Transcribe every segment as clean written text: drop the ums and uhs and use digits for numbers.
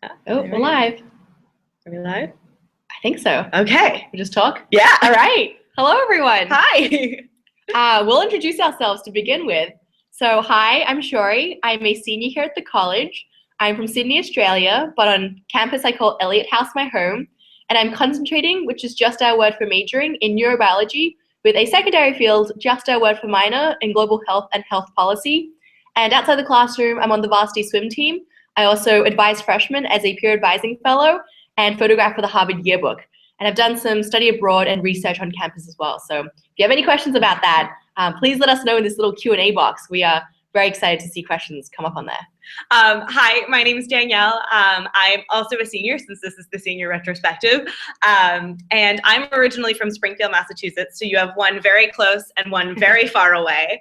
Oh, we're live. Are we live? I think so. Okay. We just talk? Yeah. All right. Hello, everyone. Hi. We'll introduce ourselves to begin with. So, hi, I'm Shori. I'm a senior here at the college. I'm from Sydney, Australia, but on campus I call Elliott House my home. And I'm concentrating, which is just our word for majoring, in neurobiology with a secondary field, just our word for minor, in global health and health policy. And outside the classroom, I'm on the varsity swim team. I also advise freshmen as a peer advising fellow and photograph for the Harvard yearbook. And I've done some study abroad and research on campus as well. So if you have any questions about that, please let us know in this little Q&A box. We are very excited to see questions come up on there. Hi, my name is Danielle. I'm also a senior, since this is the senior retrospective. And I'm originally from Springfield, Massachusetts. So you have one very close and one very far away.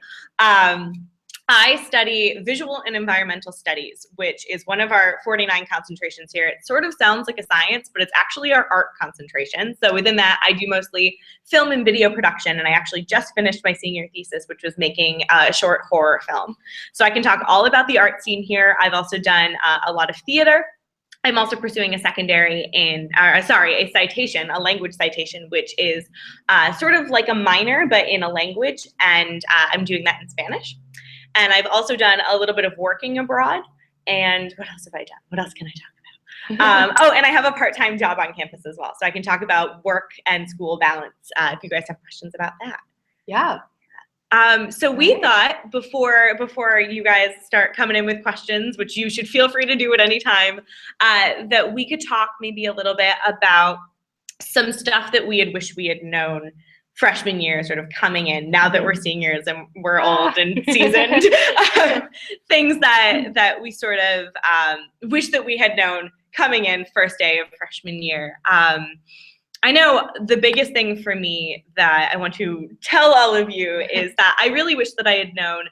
I study visual and environmental studies, which is one of our 49 concentrations here. It sort of sounds like a science, but it's actually our art concentration. So within that, I do mostly film and video production, and I actually just finished my senior thesis, which was making a short horror film. So I can talk all about the art scene here. I've also done a lot of theater. I'm also pursuing a citation, a language citation, which is sort of like a minor, but in a language, and I'm doing that in Spanish. And I've also done a little bit of working abroad. And what else have I done? What else can I talk about? Oh, and I have a part-time job on campus as well. So I can talk about work and school balance if you guys have questions about that. Yeah. So we thought before you guys start coming in with questions, which you should feel free to do at any time, that we could talk maybe a little bit about some stuff that we had wished we had known freshman year, sort of coming in now that we're seniors and we're old and seasoned. Things that we sort of wish that we had known coming in first day of freshman year. I know the biggest thing for me that I want to tell all of you is that I really wish that I had known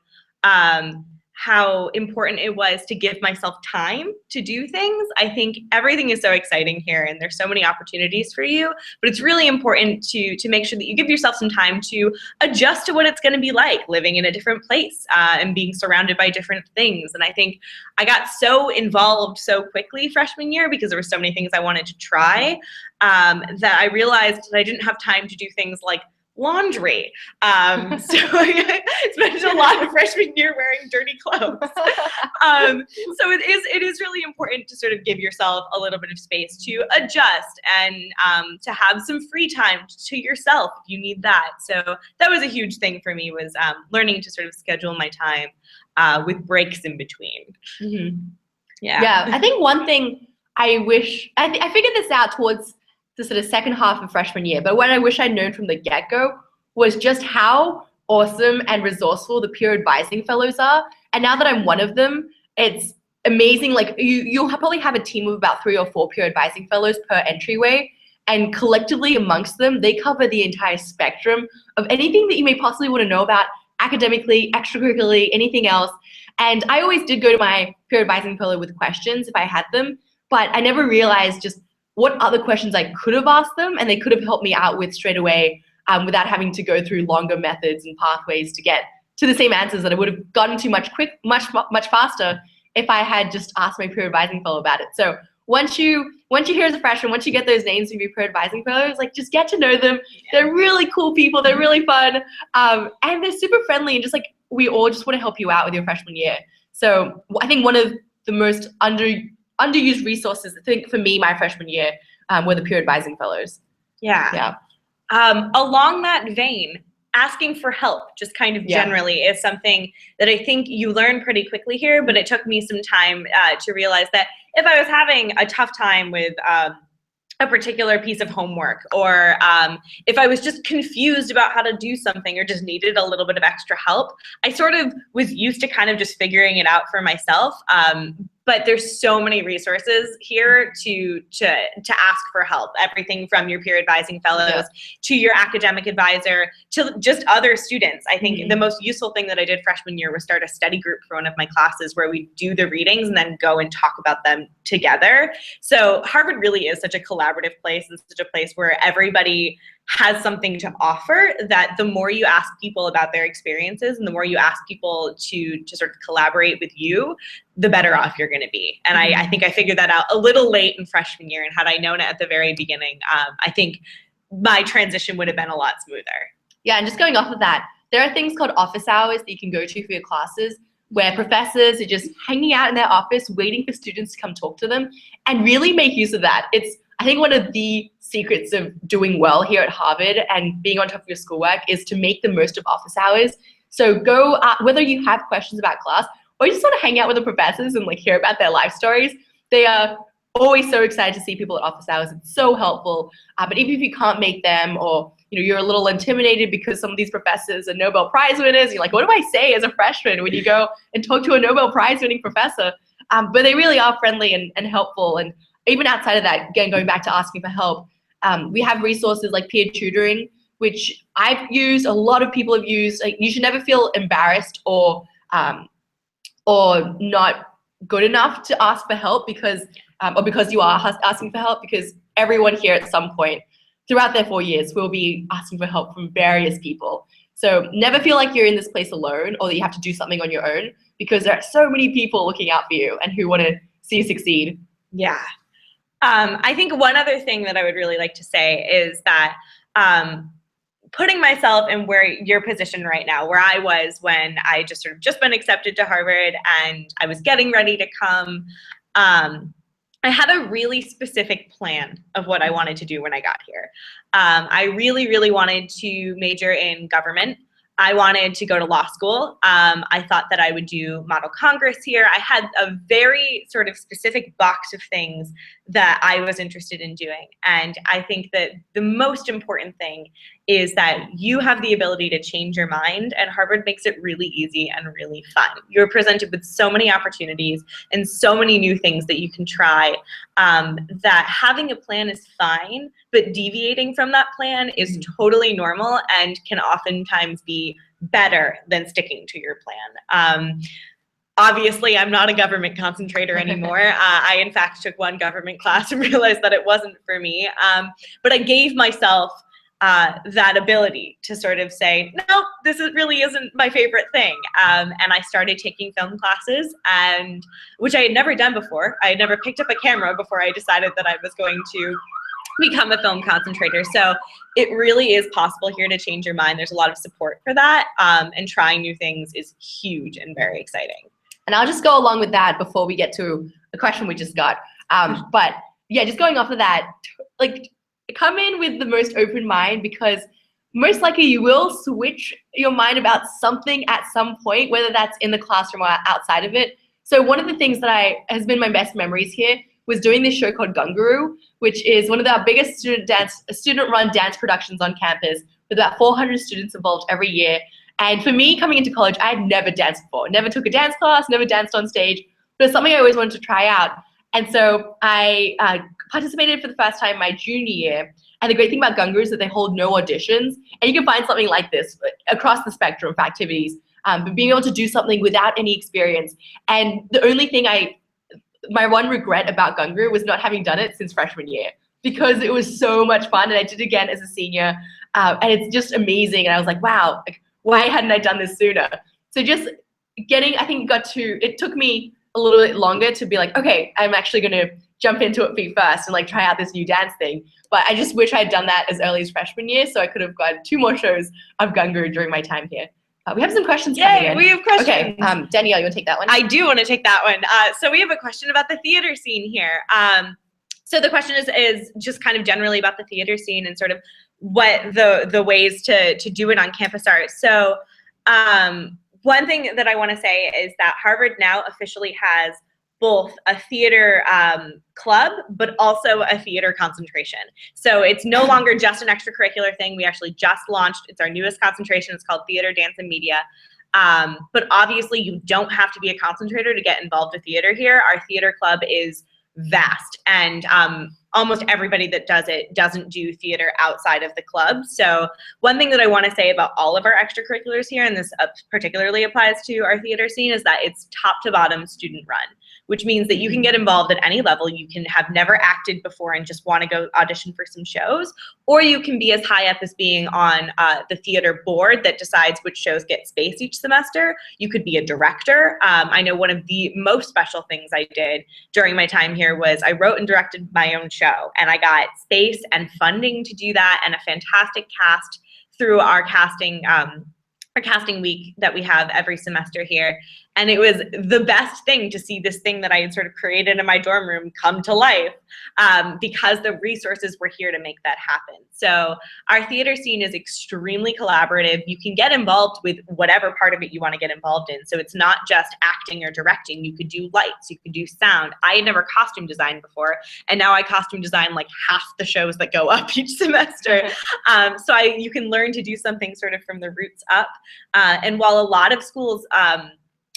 how important it was to give myself time to do things. I think everything is so exciting here and there's so many opportunities for you, but it's really important to make sure that you give yourself some time to adjust to what it's gonna be like living in a different place and being surrounded by different things. And I think I got so involved so quickly freshman year because there were so many things I wanted to try that I realized that I didn't have time to do things like laundry. So I spent a lot of freshman year wearing dirty clothes. So it is really important to sort of give yourself a little bit of space to adjust and to have some free time to yourself if you need that. So that was a huge thing for me, was learning to sort of schedule my time with breaks in between. Mm-hmm. Yeah, I think one thing I wish, I figured this out towards the sort of second half of freshman year, but what I wish I'd known from the get-go was just how awesome and resourceful the peer advising fellows are. And now that I'm one of them, it's amazing. Like you'll probably have a team of about 3 or 4 peer advising fellows per entryway, and collectively amongst them, they cover the entire spectrum of anything that you may possibly want to know about academically, extracurricularly, anything else. And I always did go to my peer advising fellow with questions if I had them, but I never realized just what other questions I could have asked them and they could have helped me out with straight away without having to go through longer methods and pathways to get to the same answers that I would have gotten to much faster if I had just asked my peer advising fellow about it. So once you hear as a freshman, once you get those names of your peer advising fellows, like just get to know them. They're really cool people. They're really fun. And they're super friendly, and just like we all just want to help you out with your freshman year. So I think one of the most underused resources, I think, for me, my freshman year, were the peer advising fellows. Yeah. Along that vein, asking for help, just kind of generally, is something that I think you learn pretty quickly here, but it took me some time to realize that if I was having a tough time with a particular piece of homework, or if I was just confused about how to do something or just needed a little bit of extra help, I sort of was used to kind of just figuring it out for myself. But there's so many resources here to ask for help. Everything from your peer advising fellows to your academic advisor to just other students. I think the most useful thing that I did freshman year was start a study group for one of my classes where we do the readings and then go and talk about them together. So Harvard really is such a collaborative place and such a place where everybody has something to offer, that the more you ask people about their experiences and the more you ask people to sort of collaborate with you, the better off you're going to be. And I think I figured that out a little late in freshman year, and had I known it at the very beginning, I think my transition would have been a lot smoother. Yeah, and just going off of that, there are things called office hours that you can go to for your classes, where professors are just hanging out in their office waiting for students to come talk to them, and really make use of that. It's, I think, one of the secrets of doing well here at Harvard and being on top of your schoolwork is to make the most of office hours. So go, whether you have questions about class or you just want to hang out with the professors and like hear about their life stories, they are always so excited to see people at office hours. It's so helpful. But even if you can't make them, or you're a little intimidated because some of these professors are Nobel Prize winners, you're like, what do I say as a freshman when you go and talk to a Nobel Prize winning professor? But they really are friendly and helpful. And even outside of that, again, going back to asking for help, we have resources like peer tutoring, which I've used, a lot of people have used. Like, you should never feel embarrassed or not good enough to ask for help because you are asking for help, because everyone here at some point throughout their 4 years will be asking for help from various people. So never feel like you're in this place alone or that you have to do something on your own, because there are so many people looking out for you and who want to see you succeed. Yeah. I think one other thing that I would really like to say is that putting myself in where you're positioned right now, where I was when I just been accepted to Harvard and I was getting ready to come, I had a really specific plan of what I wanted to do when I got here. I really, really wanted to major in government. I wanted to go to law school. I thought that I would do Model Congress here. I had a very sort of specific box of things that I was interested in doing. And I think that the most important thing is that you have the ability to change your mind, and Harvard makes it really easy and really fun. You're presented with so many opportunities and so many new things that you can try, that having a plan is fine, but deviating from that plan is totally normal and can oftentimes be better than sticking to your plan. Obviously, I'm not a government concentrator anymore. I, in fact, took one government class and realized that it wasn't for me. But I gave myself that ability to sort of say, no, really isn't my favorite thing. And I started taking film classes, which I had never done before. I had never picked up a camera before I decided that I was going to become a film concentrator. So it really is possible here to change your mind. There's a lot of support for that. And trying new things is huge and very exciting. And I'll just go along with that before we get to the question we just got. But yeah, just going off of that, like, come in with the most open mind, because most likely you will switch your mind about something at some point, whether that's in the classroom or outside of it. So one of the things that has been my best memories here was doing this show called Gunguru, which is one of the biggest student-run dance productions on campus, with about 400 students involved every year. And for me, coming into college, I had never danced before, never took a dance class, never danced on stage, but it's something I always wanted to try out. And so I participated for the first time my junior year. And the great thing about Gunguru is that they hold no auditions. And you can find something like this across the spectrum of activities, but being able to do something without any experience. And the only thing my one regret about Gunguru was not having done it since freshman year, because it was so much fun. And I did it again as a senior. And it's just amazing. And I was like, wow, why hadn't I done this sooner? So just it took me a little bit longer to be like, okay, I'm actually going to jump into it feet first and like try out this new dance thing. But I just wish I had done that as early as freshman year, so I could have gotten 2 more shows of Gunguru during my time here. We have some questions coming in. We have questions. Okay, Danielle, you want to take that one? I do want to take that one. So we have a question about the theater scene here. So the question is just kind of generally about the theater scene and sort of what the ways to do it on campus are. So one thing that I want to say is that Harvard now officially has both a theater club, but also a theater concentration. So it's no longer just an extracurricular thing. We actually just launched, it's our newest concentration. It's called Theater, Dance, and Media. But obviously you don't have to be a concentrator to get involved with theater here. Our theater club is vast, and almost everybody that does it doesn't do theater outside of the club. So one thing that I want to say about all of our extracurriculars here, and this particularly applies to our theater scene, is that it's top to bottom student run. which means that you can get involved at any level. You can have never acted before and just want to go audition for some shows, or you can be as high up as being on the theater board that decides which shows get space each semester. You could be a director. I know one of the most special things I did during my time here was I wrote and directed my own show, and I got space and funding to do that, and a fantastic cast through our casting week that we have every semester here. And it was the best thing to see this thing that I had sort of created in my dorm room come to life, because the resources were here to make that happen. So our theater scene is extremely collaborative. You can get involved with whatever part of it you want to get involved in. So it's not just acting or directing. You could do lights, you could do sound. I had never costume designed before, and now I costume design like half the shows that go up each semester. So you can learn to do something sort of from the roots up. And while a lot of schools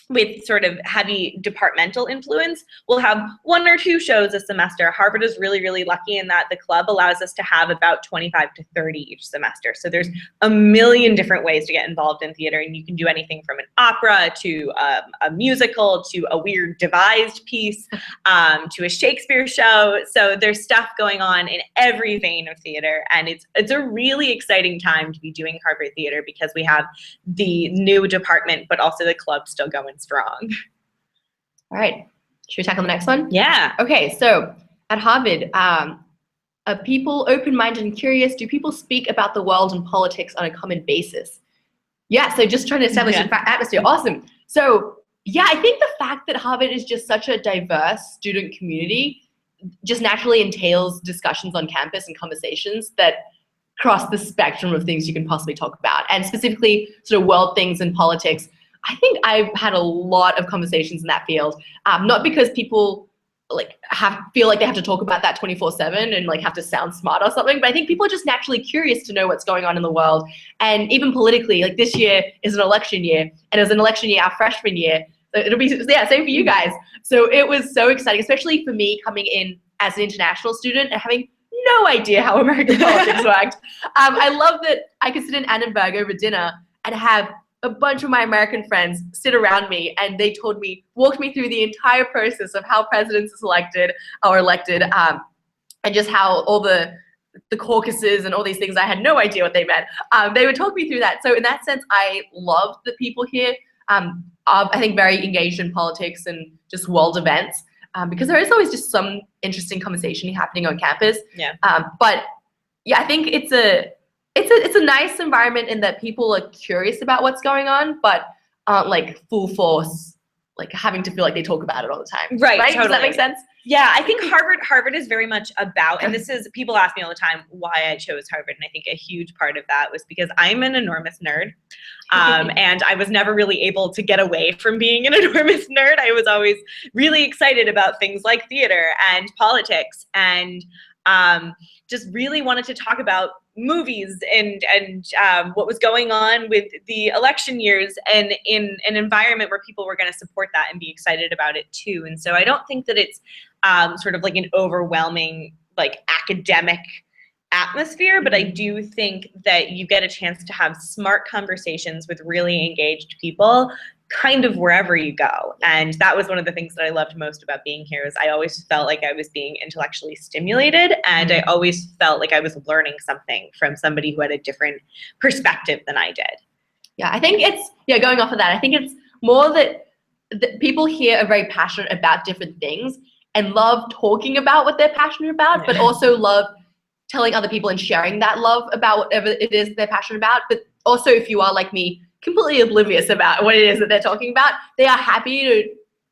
with sort of heavy departmental influence, we'll have 1 or 2 shows a semester. Harvard is really, really lucky in that the club allows us to have about 25 to 30 each semester. So there's a million different ways to get involved in theater, and you can do anything from an opera to a musical to a weird devised piece to a Shakespeare show. So there's stuff going on in every vein of theater, and it's a really exciting time to be doing Harvard theater because we have the new department, but also the club still going strong. All right. Should we tackle the next one? Yeah. Okay, so at Harvard, are people open-minded and curious? Do people speak about the world and politics on a common basis? Yeah, so just trying to establish an atmosphere. Awesome. So yeah, I think the fact that Harvard is just such a diverse student community just naturally entails discussions on campus and conversations that cross the spectrum of things you can possibly talk about. And specifically sort of world things and politics. I think I've had a lot of conversations in that field, not because people like feel like they have to talk about that 24/7 and like have to sound smart or something, but I think people are just naturally curious to know what's going on in the world. And even politically, like this year is an election year, and it was an election year our freshman year. So it'll be, yeah, same for you guys. So it was so exciting, especially for me coming in as an international student and having no idea how American politics worked. I love that I could sit in Annenberg over dinner and have a bunch of my American friends sit around me, and they walked me through the entire process of how presidents are elected, and just how all the caucuses and all these things, I had no idea what they meant. They would talk me through that. So in that sense, I love the people here. Are, I think, very engaged in politics and just world events, because there is always just some interesting conversation happening on campus. Yeah. But yeah, I think it's a nice environment in that people are curious about what's going on, but aren't like full force, like having to feel like they talk about it all the time. Right. Right? Totally. Does that make sense? Yeah, I think Harvard is very much about, and this is, people ask me all the time why I chose Harvard, and I think a huge part of that was because I'm an enormous nerd, and I was never really able to get away from being an enormous nerd. I was always really excited about things like theater and politics, and just really wanted to talk about movies and what was going on with the election years, and in an environment where people were going to support that and be excited about it too. And so I don't think that it's sort of like an overwhelming like academic atmosphere, but I do think that you get a chance to have smart conversations with really engaged people kind of wherever you go. And that was one of the things that I loved most about being here, is I always felt like I was being intellectually stimulated, and I always felt like I was learning something from somebody who had a different perspective than I did. Yeah, I think it's, going off of that, I think it's more that people here are very passionate about different things and love talking about what they're passionate about, but also love telling other people and sharing that love about whatever it is they're passionate about. But also, if you are like me, completely oblivious about what it is that they're talking about, they are happy to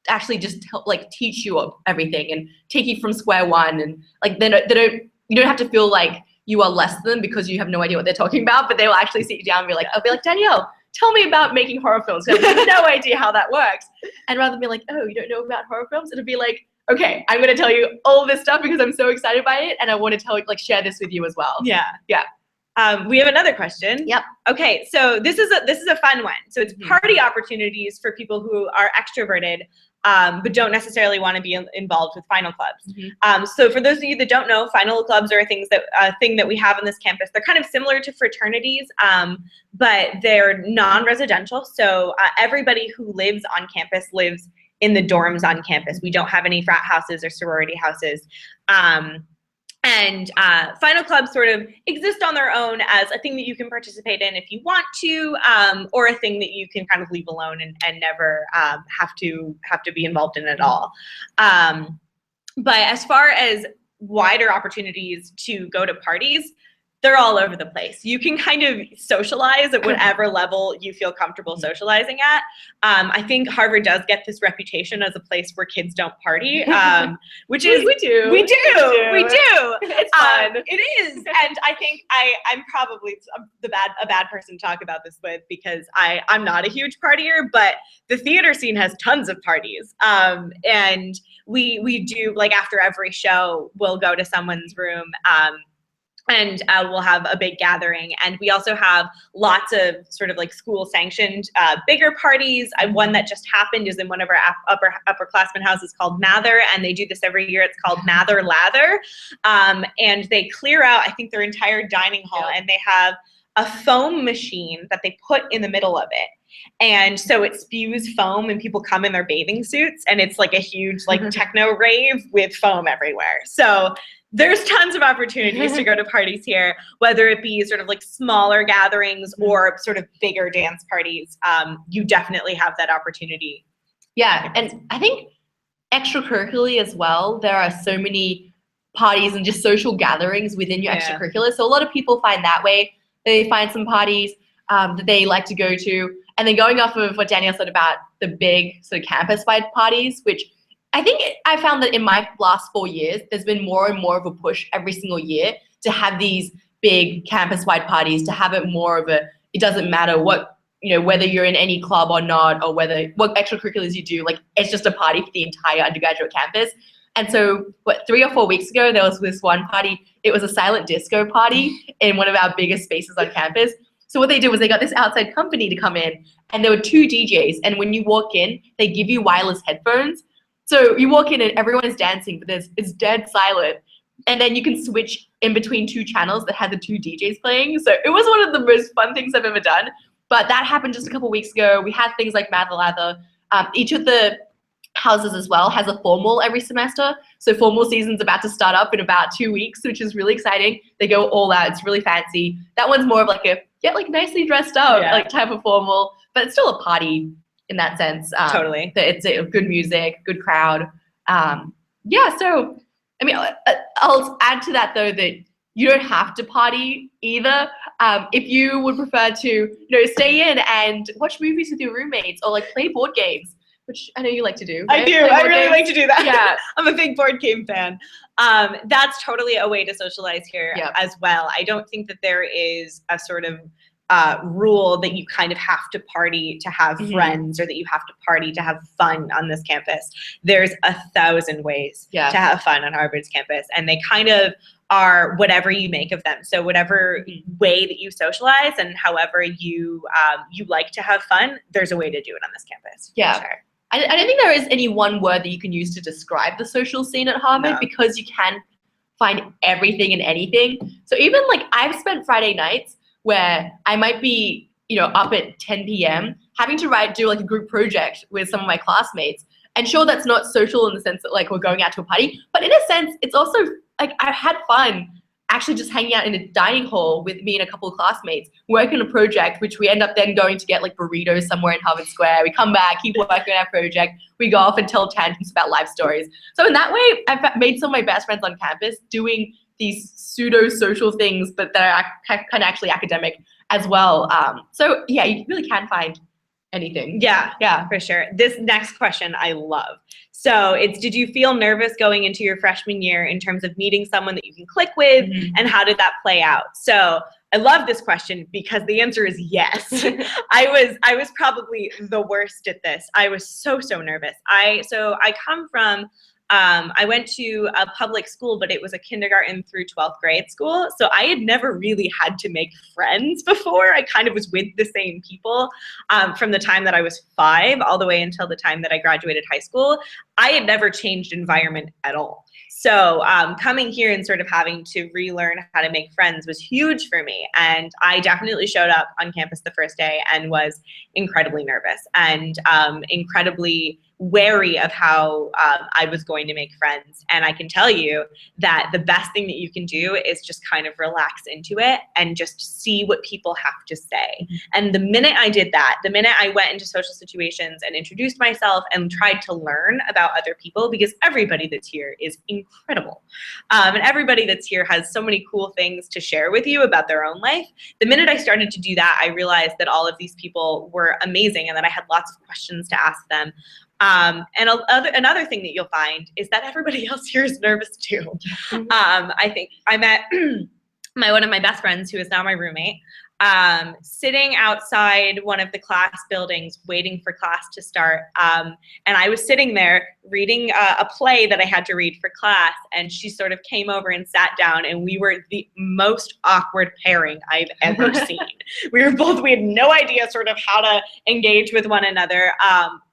actually just teach you everything and take you from square one. And like you don't have to feel like you are less than them because you have no idea what they're talking about, but they will actually sit you down and be like, I'll be like, Danielle, tell me about making horror films. I have no idea how that works. And rather than be like, oh, you don't know about horror films? It'll be like, okay, I'm going to tell you all this stuff because I'm so excited by it, and I want to share this with you as well. Yeah. Yeah. We have another question. Yep. Okay, so this is a fun one. So it's party opportunities for people who are extroverted, but don't necessarily want to be involved with final clubs. So for those of you that don't know, final clubs are a thing that we have on this campus. They're kind of similar to fraternities, but they're non-residential. So everybody who lives on campus lives in the dorms on campus. We don't have any frat houses or sorority houses. And final clubs sort of exist on their own as a thing that you can participate in if you want to, or a thing that you can kind of leave alone and never have to be involved in at all. But as far as wider opportunities to go to parties, they're all over the place. You can kind of socialize at whatever level you feel comfortable socializing at. I think Harvard does get this reputation as a place where kids don't party, which is we do. It's fun. It is, and I think I'm probably a bad person to talk about this with because I'm not a huge partier, but the theater scene has tons of parties, and we do, like, after every show, we'll go to someone's room. And we'll have a big gathering. And we also have lots of sort of like school sanctioned bigger parties. One that just happened is in one of our upperclassmen houses called Mather, and they do this every year. It's called Mather Lather. And they clear out, I think, their entire dining hall, and they have a foam machine that they put in the middle of it. And so it spews foam and people come in their bathing suits, and it's like a huge like techno rave with foam everywhere. So there's tons of opportunities to go to parties here, whether it be sort of like smaller gatherings or sort of bigger dance parties. You definitely have that opportunity. Yeah, and I think extracurricularly as well, there are so many parties and just social gatherings within your extracurricular. So a lot of people find that way. They find some parties that they like to go to. And then going off of what Danielle said about the big sort of campus-wide parties, which I think I found that in my last 4 years, there's been more and more of a push every single year to have these big campus-wide parties, to have it more of a, it doesn't matter what, whether you're in any club or not, or what extracurriculars you do, like it's just a party for the entire undergraduate campus. And so 3 or 4 weeks ago, there was this one party. It was a silent disco party in one of our biggest spaces on campus. So what they did was they got this outside company to come in, and there were 2 DJs. And when you walk in, they give you wireless headphones. So you walk in and everyone is dancing, but it's dead silent. And then you can switch in between 2 channels that had the 2 DJs playing. So it was one of the most fun things I've ever done. But that happened just a couple weeks ago. We had things like Mather Lather. Each of the houses as well has a formal every semester. So formal season's about to start up in about 2 weeks, which is really exciting. They go all out. It's really fancy. That one's more of like a get like nicely dressed up like type of formal, but it's still a party in that sense. Totally. It's good music, good crowd. So I mean, I'll add to that though that you don't have to party either. If you would prefer to, stay in and watch movies with your roommates or like play board games, which I know you like to do. Right? I do. I really like to do that. Yeah. I'm a big board game fan. That's totally a way to socialize here as well. I don't think that there is a sort of rule that you kind of have to party to have friends, or that you have to party to have fun on this campus. There's 1,000 ways to have fun on Harvard's campus, and they kind of are whatever you make of them. So whatever way that you socialize and however you like to have fun, there's a way to do it on this campus. Yeah. For sure. I don't think there is any one word that you can use to describe the social scene at Harvard, because you can find everything and anything. So even like I've spent Friday nights where I might be, up at 10 p.m. having to do like a group project with some of my classmates. And sure, that's not social in the sense that like we're going out to a party, but in a sense, it's also like I've had fun actually just hanging out in a dining hall with me and a couple of classmates, working on a project, which we end up then going to get like burritos somewhere in Harvard Square. We come back, keep working on our project. We go off and tell tantrums about life stories. So in that way, I've made some of my best friends on campus doing these pseudo-social things, but that are kind of actually academic as well. So yeah, you really can find anything. Yeah, for sure. This next question I love. So it's, did you feel nervous going into your freshman year in terms of meeting someone that you can click with, and how did that play out? So I love this question because the answer is yes. I was probably the worst at this. I was so nervous. I come from, I went to a public school, but it was a kindergarten through 12th grade school. So I had never really had to make friends before. I kind of was with the same people from the time that I was 5 all the way until the time that I graduated high school. I had never changed environment at all. So coming here and sort of having to relearn how to make friends was huge for me. And I definitely showed up on campus the first day and was incredibly nervous and incredibly wary of how I was going to make friends. And I can tell you that the best thing that you can do is just kind of relax into it and just see what people have to say. And the minute I did that, the minute I went into social situations and introduced myself and tried to learn about other people, because everybody that's here is incredible. And everybody that's here has so many cool things to share with you about their own life. The minute I started to do that, I realized that all of these people were amazing and that I had lots of questions to ask them. And another thing that you'll find is that everybody else here is nervous too. I think I met one of my best friends, who is now my roommate, sitting outside one of the class buildings waiting for class to start. And I was sitting there reading a play that I had to read for class, and she sort of came over and sat down, and we were the most awkward pairing I've ever seen. We had no idea sort of how to engage with one another.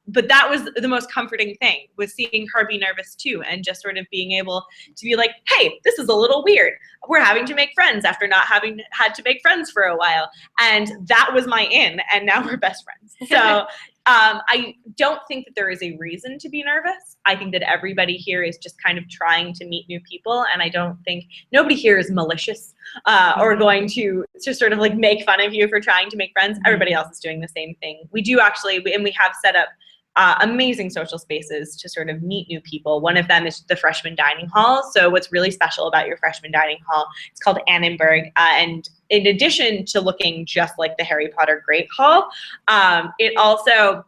But that was the most comforting thing, was seeing her be nervous too, and just sort of being able to be like, hey, this is a little weird. We're having to make friends after not having had to make friends for a while. And that was my in, and now we're best friends. So I don't think that there is a reason to be nervous. I think that everybody here is just kind of trying to meet new people, and I don't think, nobody here is malicious or going to sort of like make fun of you for trying to make friends. Everybody else is doing the same thing. We do actually, and we have set up amazing social spaces to sort of meet new people. One of them is the Freshman Dining Hall. So what's really special about your Freshman Dining Hall, it's called Annenberg, and in addition to looking just like the Harry Potter Great Hall, it also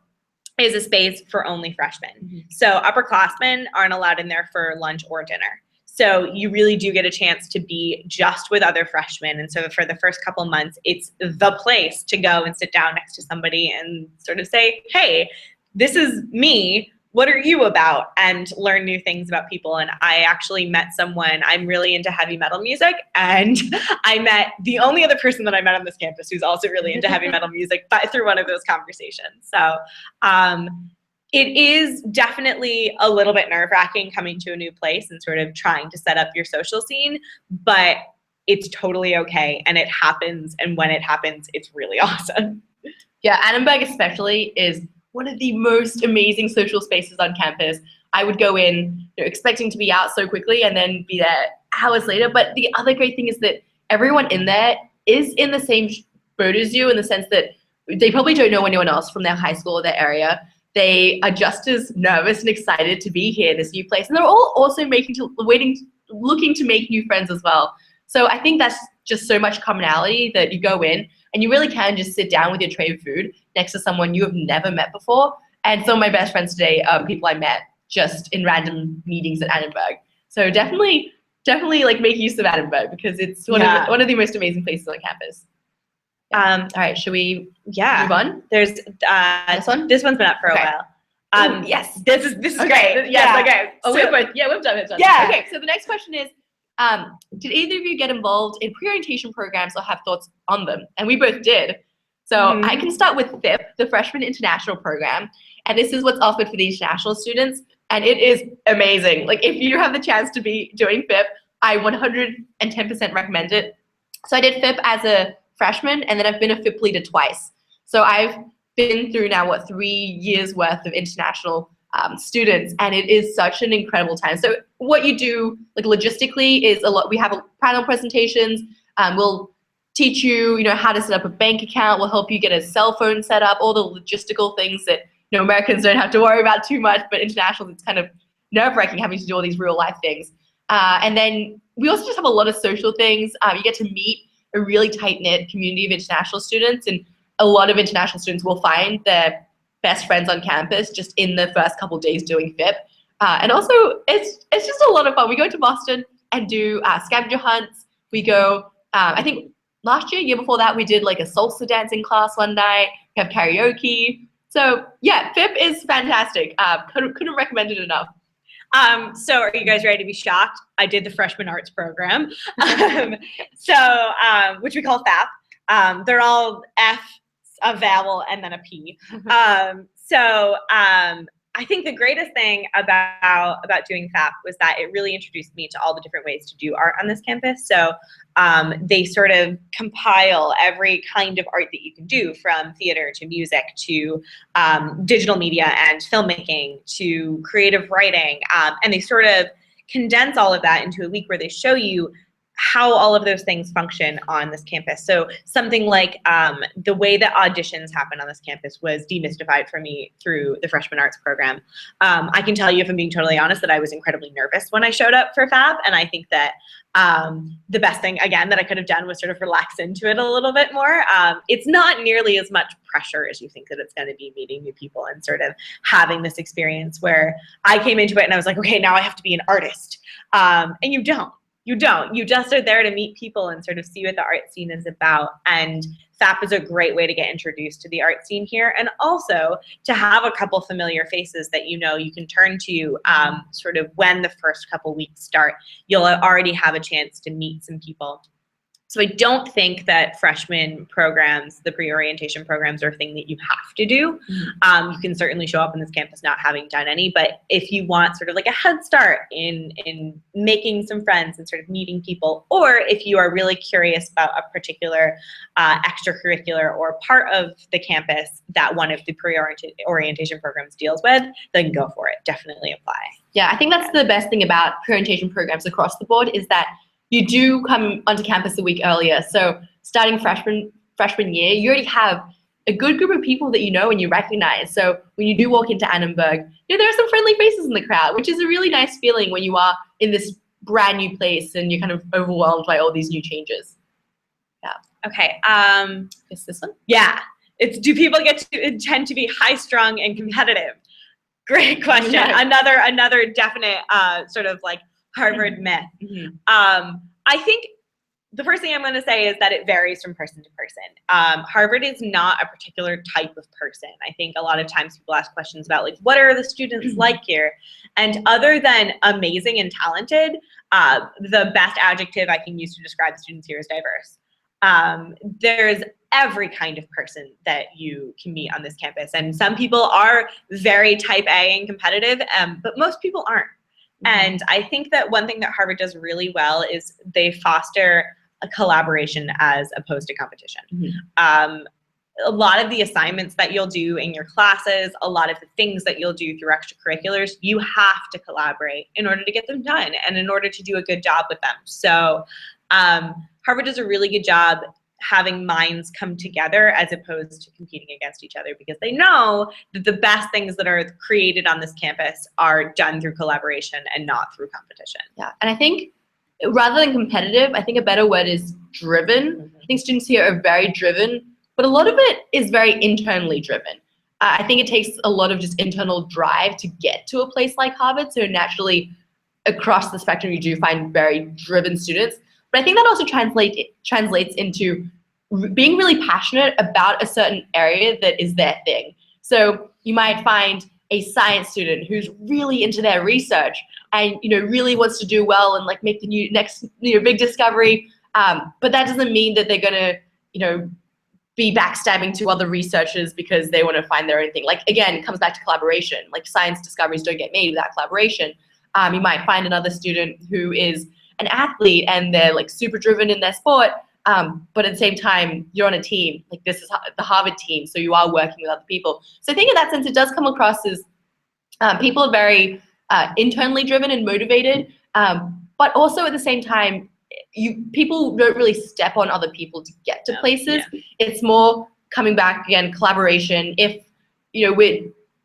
is a space for only freshmen. So upperclassmen aren't allowed in there for lunch or dinner. So you really do get a chance to be just with other freshmen. And so for the first couple months, it's the place to go and sit down next to somebody and sort of say, hey, this is me, what are you about? And learn new things about people. And I actually met someone, I'm really into heavy metal music, and I met the only other person that I met on this campus who's also really into heavy metal music, but through one of those conversations. So it is definitely a little bit nerve-wracking coming to a new place and sort of trying to set up your social scene, but it's totally okay, and it happens, and when it happens, it's really awesome. Yeah, Annenberg especially is one of the most amazing social spaces on campus. I would go in, expecting to be out so quickly and then be there hours later. But the other great thing is that everyone in there is in the same boat as you, in the sense that they probably don't know anyone else from their high school or their area. They are just as nervous and excited to be here in this new place. And they're all also looking to make new friends as well. So I think that's just so much commonality that you go in and you really can just sit down with your tray of food next to someone you have never met before. And some of my best friends today are people I met just in random meetings at Annenberg. So definitely like make use of Annenberg, because it's one of the most amazing places on campus. Yeah. All right, should we move on? There's this one? This one's been up for a while. Yes. This is okay. great. Yes, okay. Oh, so, we've done. Yeah. Okay, so the next question is, did either of you get involved in pre-orientation programs or have thoughts on them? And we both did. So I can start with FIP, the Freshman International Program. And this is what's offered for the international students. And it is amazing. Like, if you have the chance to be doing FIP, I 110% recommend it. So I did FIP as a freshman, and then I've been a FIP leader twice. So I've been through now, 3 years worth of international students, and it is such an incredible time. So what you do, like, logistically, is a lot. We have panel presentations. We'll teach you, how to set up a bank account. We'll help you get a cell phone set up, all the logistical things that, Americans don't have to worry about too much, but international, it's kind of nerve-wracking having to do all these real-life things. And then we also just have a lot of social things. You get to meet a really tight-knit community of international students, and a lot of international students will find their best friends on campus just in the first couple days doing FIP. And also, it's just a lot of fun. We go to Boston and do scavenger hunts. We go, I think last year before that, we did like a salsa dancing class one night. We have karaoke. So yeah, FIP is fantastic. Couldn't recommend it enough. So are you guys ready to be shocked? I did the freshman arts program, which we call FAP. They're all F, a vowel, and then a P. I think the greatest thing about doing FAP was that it really introduced me to all the different ways to do art on this campus. So they sort of compile every kind of art that you can do, from theater to music to digital media and filmmaking to creative writing. And they sort of condense all of that into a week where they show you how all of those things function on this campus. So something like the way that auditions happen on this campus was demystified for me through the freshman arts program. I can tell you, if I'm being totally honest, that I was incredibly nervous when I showed up for FAB, and I think that the best thing, again, that I could have done was sort of relax into it a little bit more. It's not nearly as much pressure as you think that it's going to be, meeting new people and sort of having this experience where I came into it and I was like, okay, now I have to be an artist. And you don't. You don't. You just are there to meet people and sort of see what the art scene is about. And FAP is a great way to get introduced to the art scene here, and also to have a couple familiar faces that you can turn to sort of when the first couple weeks start. You'll already have a chance to meet some people. So I don't think that freshman programs, the pre-orientation programs, are a thing that you have to do. You can certainly show up on this campus not having done any, but if you want sort of like a head start in making some friends and sort of meeting people, or if you are really curious about a particular extracurricular or part of the campus that one of the pre-orientation programs deals with, then go for it. Definitely apply. Yeah, I think that's the best thing about pre-orientation programs across the board, is that you do come onto campus a week earlier. So starting freshman year, you already have a good group of people that you know and you recognize. So when you do walk into Annenberg, there are some friendly faces in the crowd, which is a really nice feeling when you are in this brand new place and you're kind of overwhelmed by all these new changes. Yeah. Okay. Is this one? Yeah. Do people tend to be high-strung and competitive? Great question. Yeah. Another definite sort of like Harvard myth. I think the first thing I'm going to say is that it varies from person to person. Harvard is not a particular type of person. I think a lot of times people ask questions about, like, what are the students like here? And other than amazing and talented, the best adjective I can use to describe students here is diverse. There's every kind of person that you can meet on this campus. And some people are very type A and competitive, but most people aren't. And I think that one thing that Harvard does really well is they foster a collaboration as opposed to competition. A lot of the assignments that you'll do in your classes, a lot of the things that you'll do through extracurriculars, you have to collaborate in order to get them done and in order to do a good job with them. So Harvard does a really good job having minds come together as opposed to competing against each other, because they know that the best things that are created on this campus are done through collaboration and not through competition. Yeah, and I think rather than competitive, I think a better word is driven. I think students here are very driven, but a lot of it is very internally driven. I think it takes a lot of just internal drive to get to a place like Harvard, so naturally across the spectrum you do find very driven students. But I think that also translates into being really passionate about a certain area that is their thing. So you might find a science student who's really into their research and really wants to do well and like make the next big discovery. But that doesn't mean that they're gonna be backstabbing to other researchers because they want to find their own thing. Like, again, it comes back to collaboration. Like, science discoveries don't get made without collaboration. You might find another student who is an athlete and they're like super driven in their sport, but at the same time you're on a team. Like, this is the Harvard team, so you are working with other people. So I think in that sense it does come across as people are very internally driven and motivated, but also at the same time people don't really step on other people to get to places. It's more coming back again, collaboration. If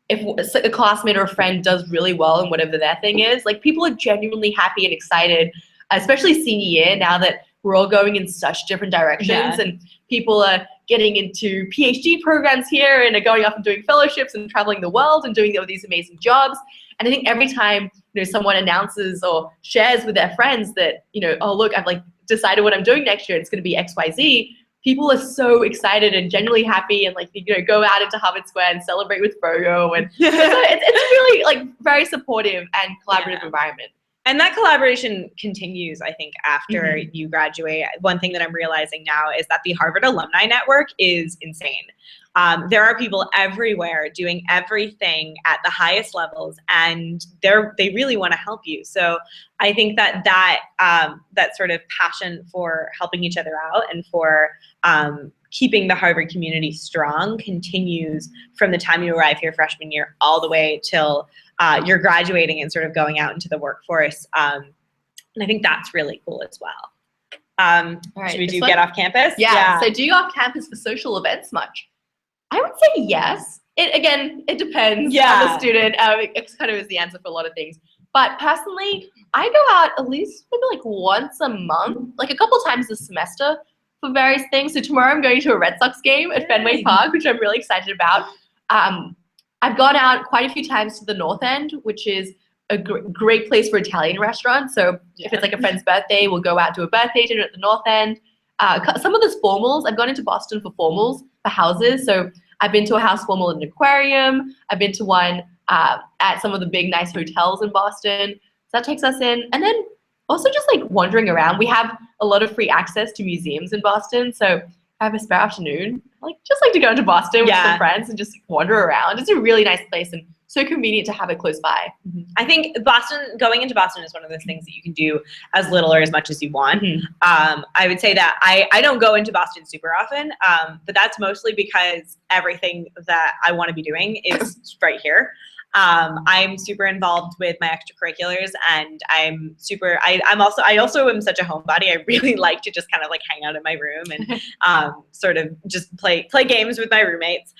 a classmate or a friend does really well in whatever their thing is, like, people are genuinely happy and excited, especially senior year, now that we're all going in such different directions and people are getting into PhD programs here and are going off and doing fellowships and traveling the world and doing all these amazing jobs. And I think every time someone announces or shares with their friends that oh look, I've like decided what I'm doing next year, it's going to be XYZ, people are so excited and genuinely happy and like go out into Harvard Square and celebrate with Froyo, and it's really like very supportive and collaborative environment. And that collaboration continues, I think, after you graduate. One thing that I'm realizing now is that the Harvard Alumni Network is insane. There are people everywhere doing everything at the highest levels, and they really want to help you. So I think that sort of passion for helping each other out and for keeping the Harvard community strong continues from the time you arrive here freshman year all the way till you're graduating and sort of going out into the workforce. And I think that's really cool as well. All right, should we do get off campus? Yeah. So do you go off campus for social events much? I would say yes. It depends on the student. It kind of is the answer for a lot of things. But personally, I go out at least maybe like once a month, like a couple times a semester for various things. So tomorrow I'm going to a Red Sox game at Fenway Park, which I'm really excited about. I've gone out quite a few times to the North End, which is a great place for Italian restaurants. So if it's like a friend's birthday, we'll go out to a birthday dinner at the North End. Some of those formals, I've gone into Boston for formals, for houses. So I've been to a house formal in an aquarium. I've been to one at some of the big, nice hotels in Boston. So that takes us in. And then also just like wandering around. We have a lot of free access to museums in Boston. So if I have a spare afternoon, just like to go into Boston with some friends and just wander around. It's a really nice place and so convenient to have it close by. I think going into Boston is one of those things that you can do as little or as much as you want. I would say that I don't go into Boston super often, but that's mostly because everything that I want to be doing is right here. I'm super involved with my extracurriculars, and I also am such a homebody. I really like to just kind of like hang out in my room and sort of just play games with my roommates.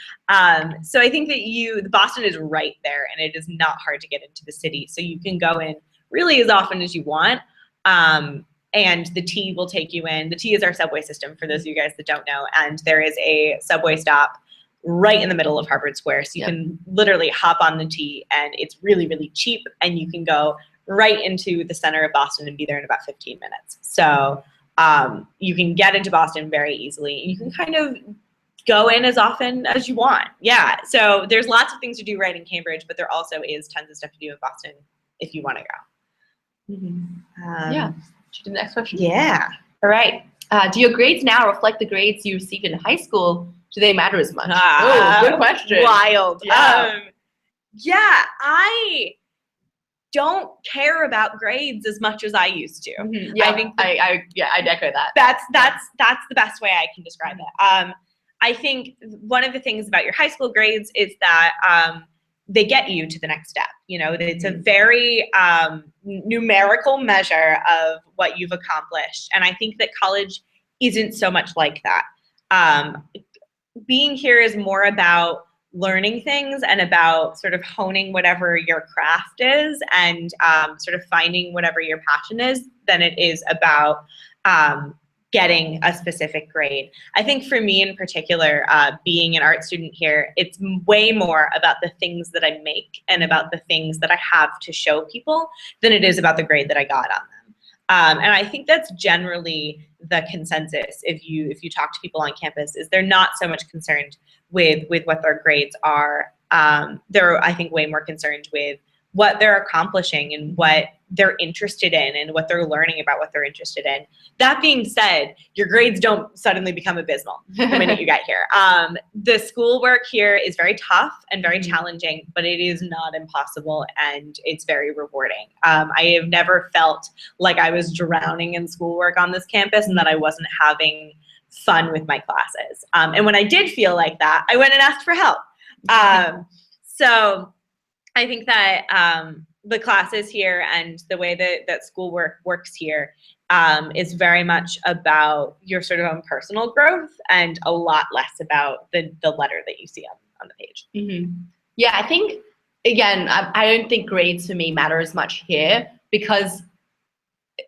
So I think that Boston is right there, and it is not hard to get into the city. So you can go in really as often as you want. And the T will take you in. The T is our subway system, for those of you guys that don't know. And there is a subway stop right in the middle of Harvard Square. So you can literally hop on the T, and it's really, really cheap. And you can go right into the center of Boston and be there in about 15 minutes. So you can get into Boston very easily. You can kind of go in as often as you want. Yeah. So there's lots of things to do right in Cambridge, but there also is tons of stuff to do in Boston if you want to go. Should we do the next question? Yeah. All right. Do your grades now reflect the grades you received in high school? Do they matter as much? Good question. Wild. Yeah. I don't care about grades as much as I used to. Yeah, I think I'd echo that. That's the best way I can describe it. I think one of the things about your high school grades is that they get you to the next step. You know, it's a very numerical measure of what you've accomplished. And I think that college isn't so much like that. Being here is more about learning things and about sort of honing whatever your craft is and sort of finding whatever your passion is than it is about getting a specific grade. I think for me in particular, being an art student here, it's way more about the things that I make and about the things that I have to show people than it is about the grade that I got on them. And I think that's generally the consensus if you talk to people on campus, is they're not so much concerned with what their grades are. They're, I think, way more concerned with what they're accomplishing and what they're interested in and what they're learning about what they're interested in. That being said, your grades don't suddenly become abysmal the minute you get here. The schoolwork here is very tough and very challenging, but it is not impossible and it's very rewarding. I have never felt like I was drowning in schoolwork on this campus and that I wasn't having fun with my classes. And when I did feel like that, I went and asked for help. So I think that the classes here and the way that schoolwork works here is very much about your sort of own personal growth and a lot less about the letter that you see on the page. Yeah, I think, again, I don't think grades for me matter as much here because,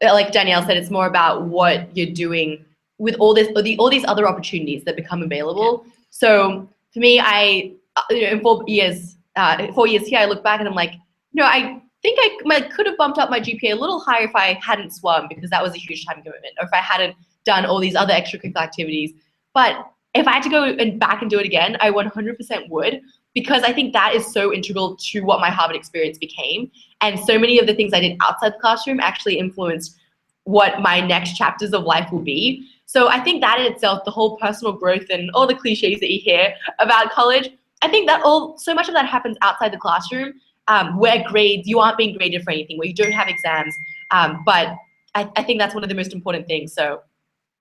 like Danielle said, it's more about what you're doing with all these other opportunities that become available. So for me, in 4 years here, I look back and I'm like, I think I could have bumped up my GPA a little higher if I hadn't swum because that was a huge time commitment, or if I hadn't done all these other extracurricular activities. But if I had to go back and do it again, I 100% would, because I think that is so integral to what my Harvard experience became. And so many of the things I did outside the classroom actually influenced what my next chapters of life will be. So I think that in itself, the whole personal growth and all the cliches that you hear about college, I think that so much of that happens outside the classroom, where you aren't being graded for anything, where you don't have exams. But I think that's one of the most important things. So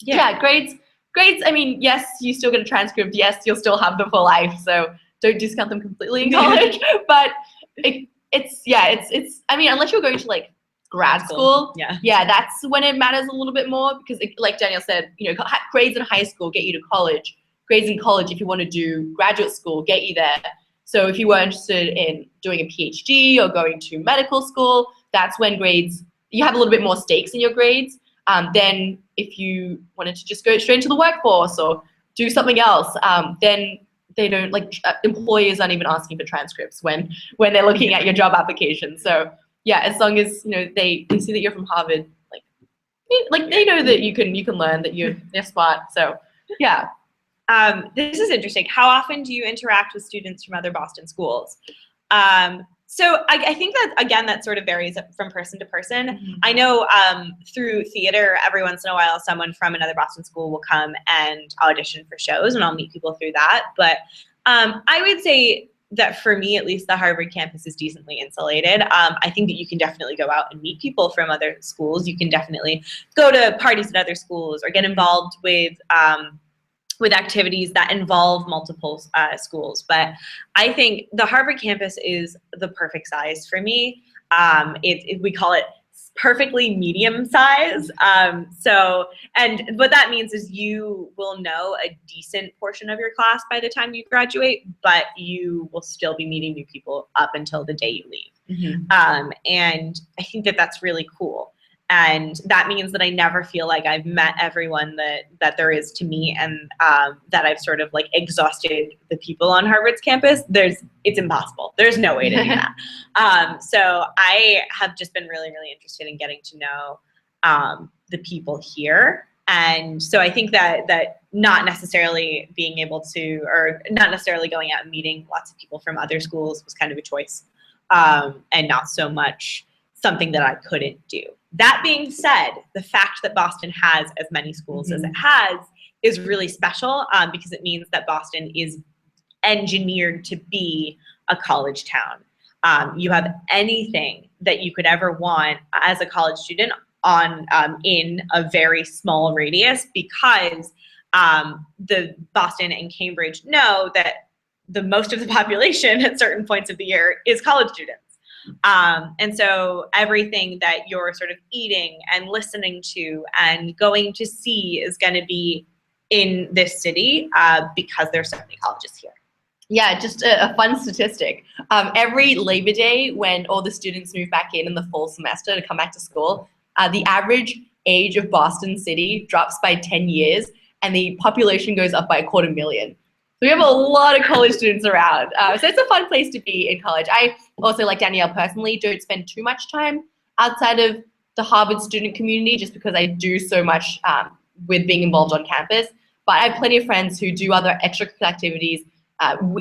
yeah, grades, I mean, yes, you still get a transcript. Yes, you'll still have them for life. So don't discount them completely in college. But it's I mean, unless you're going to like grad school, yeah, that's when it matters a little bit more, because like Danielle said, you know, grades in high school get you to college. Grades in college, if you want to do graduate school, get you there. So if you were interested in doing a PhD or going to medical school, that's when you have a little bit more stakes in your grades. Then if you wanted to just go straight into the workforce or do something else, then they don't, like, employers aren't even asking for transcripts when they're looking at your job application. So yeah, as long as, you know, they see that you're from Harvard, like they know that you can learn, that they're smart. So yeah. This is interesting. How often do you interact with students from other Boston schools? So I think that, again, that sort of varies from person to person. Mm-hmm. I know through theater, every once in a while, someone from another Boston school will come and audition for shows, and I'll meet people through that. But I would say that for me, at least, the Harvard campus is decently insulated. I think that you can definitely go out and meet people from other schools. You can definitely go to parties at other schools or get involved with activities that involve multiple schools. But I think the Harvard campus is the perfect size for me. We call it perfectly medium size. And what that means is you will know a decent portion of your class by the time you graduate, but you will still be meeting new people up until the day you leave. Mm-hmm. And I think that that's really cool. And that means that I never feel like I've met everyone that there is to meet, and that I've sort of like exhausted the people on Harvard's campus. It's impossible. There's no way to do that. So I have just been really, really interested in getting to know the people here. And so I think that not necessarily being able to, or not necessarily going out and meeting lots of people from other schools was kind of a choice, and not so much something that I couldn't do. That being said, the fact that Boston has as many schools as it has is really special, because it means that Boston is engineered to be a college town. You have anything that you could ever want as a college student in a very small radius, because the Boston and Cambridge know that the most of the population at certain points of the year is college students. And so everything that you're sort of eating and listening to and going to see is going to be in this city, because there's so many colleges here. Yeah, just a fun statistic. Every Labor Day, when all the students move back in the fall semester to come back to school, the average age of Boston City drops by 10 years, and the population goes up by 250,000. So we have a lot of college students around. So it's a fun place to be in college. I also, like Danielle personally, don't spend too much time outside of the Harvard student community, just because I do so much with being involved on campus. But I have plenty of friends who do other extracurricular activities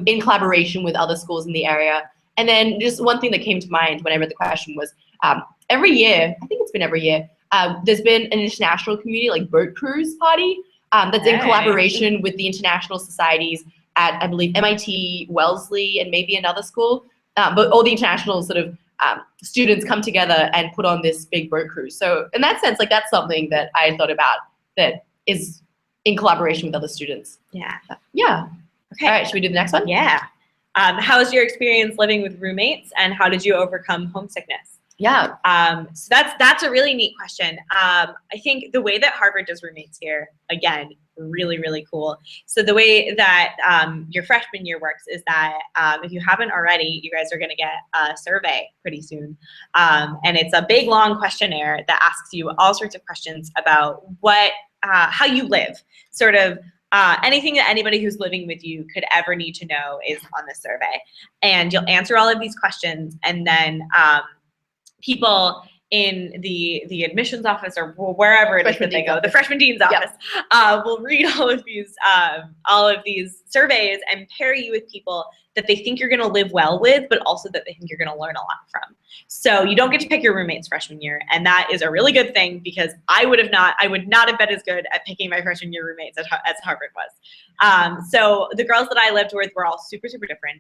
in collaboration with other schools in the area. And then just one thing that came to mind when I read the question was, every year, I think it's been every year, there's been an international community, like boat cruise party, that's in collaboration with the international societies at, I believe, MIT, Wellesley, and maybe another school. But all the international sort of students come together and put on this big boat cruise. So in that sense, like, that's something that I thought about that is in collaboration with other students. Yeah. Yeah. Okay. All right, should we do the next one? Yeah. How was your experience living with roommates, and how did you overcome homesickness? Yeah. So that's a really neat question. I think the way that Harvard does roommates here, again, really, really cool. So the way that your freshman year works is that if you haven't already, you guys are going to get a survey pretty soon. And it's a big, long questionnaire that asks you all sorts of questions about how you live, sort of anything that anybody who's living with you could ever need to know is on this survey. And you'll answer all of these questions, and then people in the admissions office, or wherever it is that they go, the freshman dean's office, will read all of these surveys and pair you with people that they think you're going to live well with, but also that they think you're going to learn a lot from. So you don't get to pick your roommates freshman year, and that is a really good thing, because I would not have been as good at picking my freshman year roommates as Harvard was. So the girls that I lived with were all super, super different,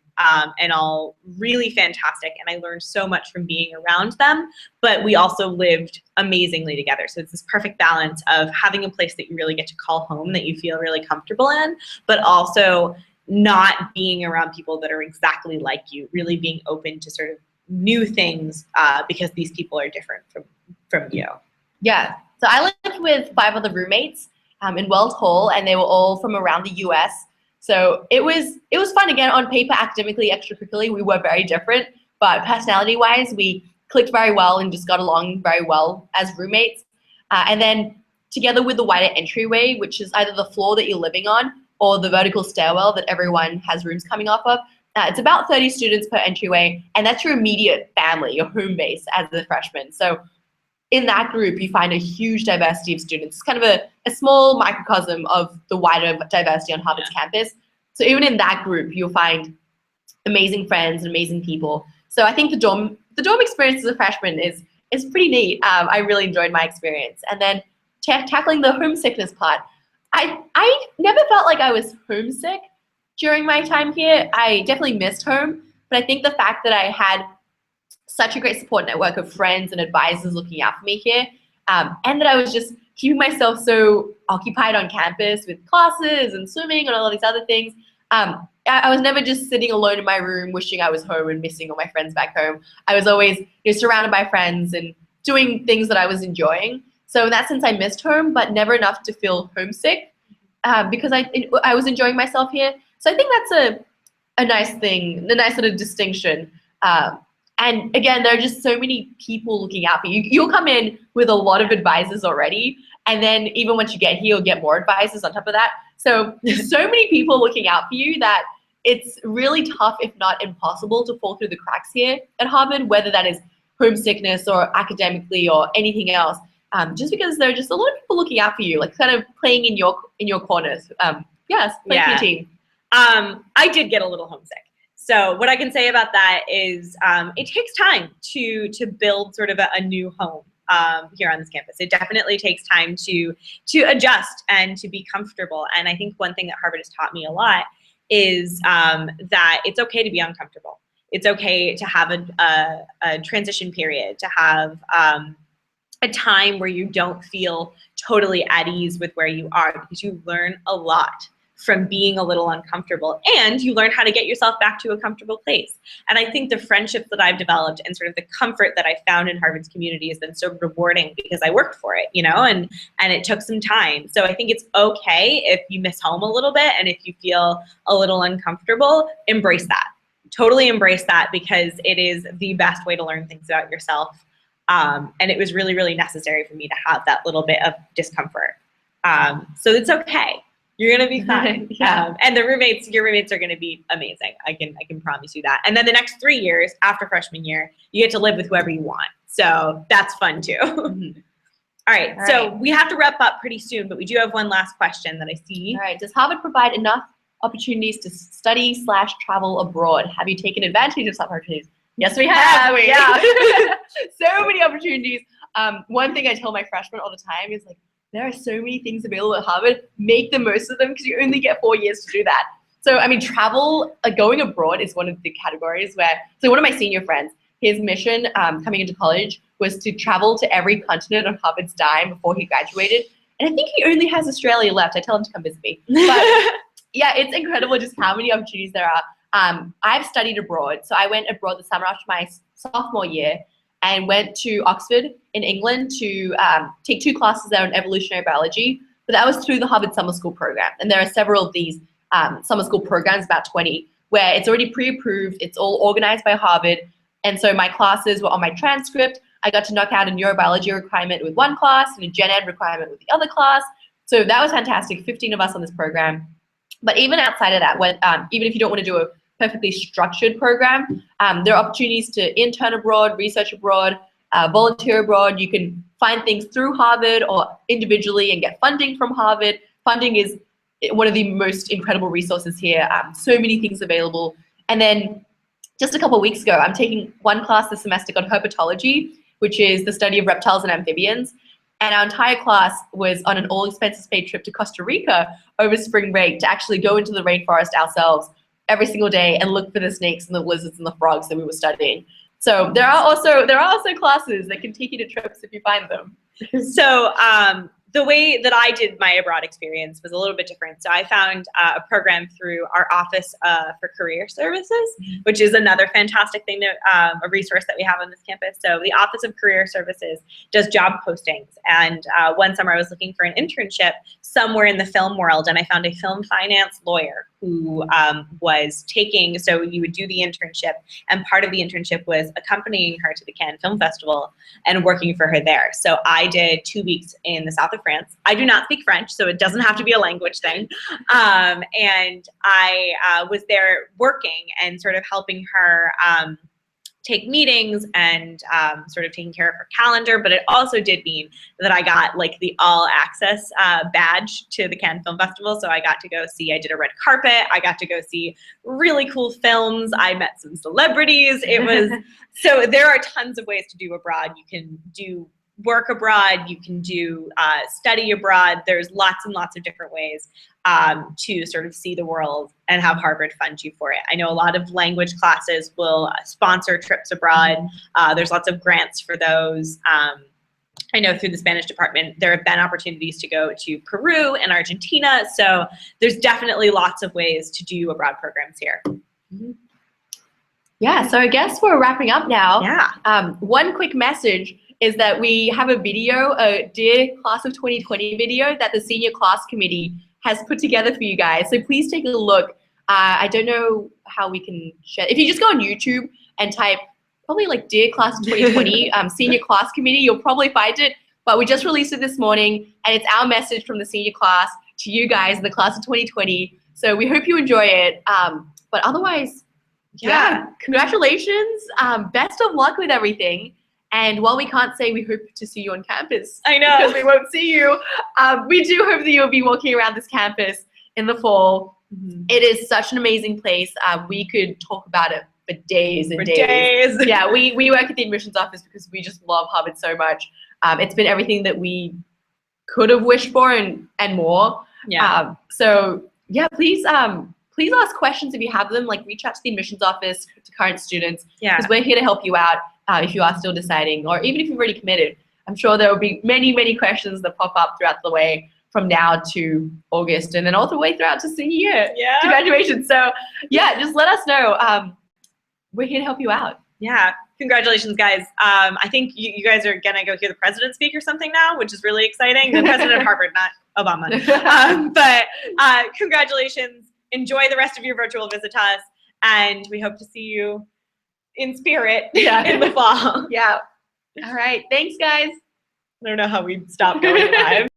and all really fantastic, and I learned so much from being around them, but we also lived amazingly together. So it's this perfect balance of having a place that you really get to call home, that you feel really comfortable in, but also not being around people that are exactly like you, really being open to sort of new things, because these people are different from you. Yeah. So I lived with 5 other roommates in Wells Hall, and they were all from around the US. So it was fun. Again, on paper, academically, extracurricularly, we were very different, but personality-wise, we clicked very well and just got along very well as roommates. And then together with the wider entryway, which is either the floor that you're living on or the vertical stairwell that everyone has rooms coming off of. It's about 30 students per entryway, and that's your immediate family, your home base as a freshman. So in that group, you find a huge diversity of students. It's kind of a small microcosm of the wider diversity on Harvard's campus. So even in that group, you'll find amazing friends and amazing people. So I think the dorm experience as a freshman is pretty neat. I really enjoyed my experience. And then tackling the homesickness part, I never felt like I was homesick during my time here. I definitely missed home, but I think the fact that I had such a great support network of friends and advisors looking out for me here, and that I was just keeping myself so occupied on campus with classes and swimming and all of these other things, I was never just sitting alone in my room wishing I was home and missing all my friends back home. I was always surrounded by friends and doing things that I was enjoying. So in that sense, I missed home, but never enough to feel homesick, because I was enjoying myself here. So I think that's a nice thing, a nice sort of distinction. And again, there are just so many people looking out for you. You'll come in with a lot of advisors already, and then even once you get here, you'll get more advisors on top of that. So there's so many people looking out for you that it's really tough, if not impossible, to fall through the cracks here at Harvard, whether that is homesickness or academically or anything else. Just because there are just a lot of people looking out for you, like kind of playing in your corners. Yes, playing for your team. I did get a little homesick. So what I can say about that is it takes time to build sort of a new home here on this campus. It definitely takes time to adjust and to be comfortable. And I think one thing that Harvard has taught me a lot is that it's okay to be uncomfortable. It's okay to have a transition period, to have a time where you don't feel totally at ease with where you are, because you learn a lot from being a little uncomfortable, and you learn how to get yourself back to a comfortable place. And I think the friendships that I've developed and sort of the comfort that I found in Harvard's community has been so rewarding, because I worked for it, and it took some time. So I think it's okay if you miss home a little bit, and if you feel a little uncomfortable, embrace that. Totally embrace that, because it is the best way to learn things about yourself. And it was really, really necessary for me to have that little bit of discomfort. So it's okay. You're gonna be fine. Yeah. And your roommates are gonna be amazing. I can promise you that. And then the next 3 years after freshman year, you get to live with whoever you want. So that's fun too. Mm-hmm. All right. So we have to wrap up pretty soon, but we do have one last question that I see. All right. Does Harvard provide enough opportunities to study/travel abroad? Have you taken advantage of some opportunities? Yes, we have. Yeah. So many opportunities. One thing I tell my freshmen all the time is like, there are so many things available at Harvard. Make the most of them, because you only get 4 years to do that. So, I mean, travel, going abroad is one of the categories where, so one of my senior friends, his mission coming into college was to travel to every continent on Harvard's dime before he graduated. And I think he only has Australia left. I tell him to come visit me. But yeah, it's incredible just how many opportunities there are. I've studied abroad. So I went abroad the summer after my sophomore year and went to Oxford in England to take 2 classes there on evolutionary biology. But that was through the Harvard Summer School program. And there are several of these summer school programs, about 20, where it's already pre-approved. It's all organized by Harvard. And so my classes were on my transcript. I got to knock out a neurobiology requirement with one class and a gen ed requirement with the other class. So that was fantastic, 15 of us on this program. But even outside of that, when, even if you don't want to do a perfectly structured program, there are opportunities to intern abroad, research abroad, volunteer abroad. You can find things through Harvard or individually and get funding from Harvard. Funding is one of the most incredible resources here. So many things available. And then just a couple of weeks ago, I'm taking one class this semester called herpetology, which is the study of reptiles and amphibians. And our entire class was on an all expenses paid trip to Costa Rica over spring break to actually go into the rainforest ourselves every single day and look for the snakes and the lizards and the frogs that we were studying. So there are also classes that can take you to trips if you find them. So the way that I did my abroad experience was a little bit different. So I found a program through our Office for Career Services, which is another fantastic thing, that, a resource that we have on this campus. So the Office of Career Services does job postings. And one summer I was looking for an internship somewhere in the film world, and I found a film finance lawyer who was taking, so you would do the internship, and part of the internship was accompanying her to the Cannes Film Festival and working for her there. So I did 2 weeks in the south of France. I do not speak French, so it doesn't have to be a language thing. And I was there working and sort of helping her take meetings and sort of taking care of her calendar, but it also did mean that I got like the all access badge to the Cannes Film Festival. So I got to go see, I did a red carpet, I got to go see really cool films, I met some celebrities. It was, so there are tons of ways to do abroad. You can do work abroad, you can do study abroad. There's lots and lots of different ways to sort of see the world and have Harvard fund you for it. I know a lot of language classes will sponsor trips abroad. There's lots of grants for those. I know through the Spanish department, there have been opportunities to go to Peru and Argentina. So there's definitely lots of ways to do abroad programs here. Yeah, so I guess we're wrapping up now. Yeah. One quick message is that we have a video, a Dear Class of 2020 video that the senior class committee has put together for you guys. So please take a look. I don't know how we can share. If you just go on YouTube and type probably like Dear Class of 2020 senior class committee, you'll probably find it. But we just released it this morning, and it's our message from the senior class to you guys in the class of 2020. So we hope you enjoy it. But otherwise, yeah, congratulations. Best of luck with everything. And while we can't say we hope to see you on campus, I know, because we won't see you, we do hope that you'll be walking around this campus in the fall. It is such an amazing place. We could talk about it for days and days. Yeah, we work at the admissions office because we just love Harvard so much. It's been everything that we could have wished for and more. Yeah. So yeah, please ask questions if you have them. Like, reach out to the admissions office, to current students, because we're here to help you out. If you are still deciding, or even if you've already committed, I'm sure there will be many, many questions that pop up throughout the way from now to August, and then all the way throughout to senior year, to graduation. So yeah, just let us know. We're here to help you out. Yeah, congratulations, guys. I think you guys are gonna go hear the president speak or something now, which is really exciting. The president of Harvard, not Obama. But congratulations. Enjoy the rest of your virtual Visitas, and we hope to see you in spirit in the fall. Yeah. All right. Thanks, guys. I don't know how we stopped going live.